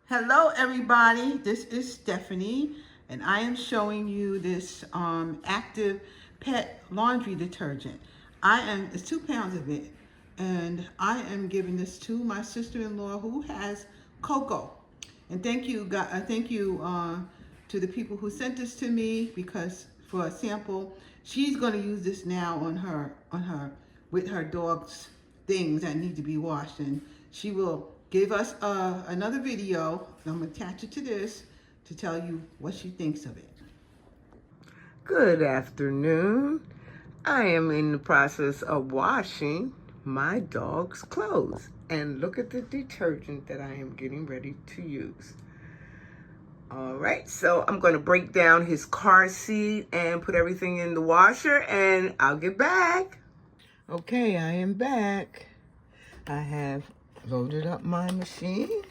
Hello everybody, this is Stephanie and I am showing you this active pet laundry detergent. It's 2 pounds of it, and I am giving this to my sister-in-law who has cocoa. And thank you to the people who sent this to me, because for a sample, she's going to use this now on her with her dog's things that need to be washed, and she will give us another video. I'm going to attach it to this to tell you what she thinks of it. Good afternoon. I am in the process of washing my dog's clothes, and look at the detergent that I am getting ready to use. All right, so I'm going to break down his car seat and put everything in the washer, and I'll get back. Okay, I am back. I have loaded up my machine.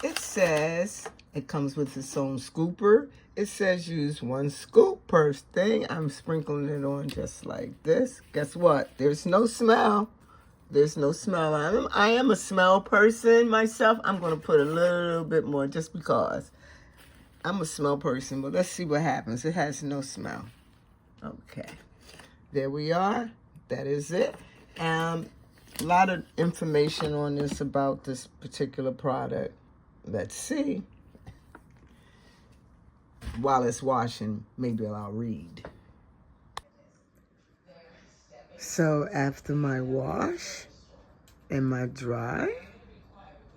It says it comes with its own scooper. It says use 1 scoop per thing. I'm sprinkling it on just like this. Guess what? There's no smell. There's no smell. I am a smell person myself. I'm going to put a little bit more just because I'm a smell person. But let's see what happens. It has no smell. Okay. There we are. That is it. A lot of information on this about this particular product. Let's see. While it's washing, maybe I'll read. So after my wash and my dry,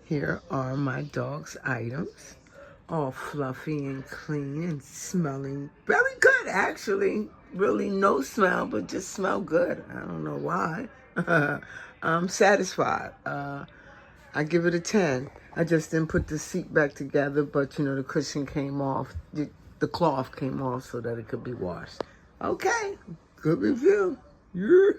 here are my dog's items. All fluffy and clean and smelling very good, actually. Really no smell, but just smell good. I don't know why. I'm satisfied. I give it a 10. I just didn't put the seat back together, but you know, the cushion came off. The cloth came off so that it could be washed. Okay, good review. Yeah.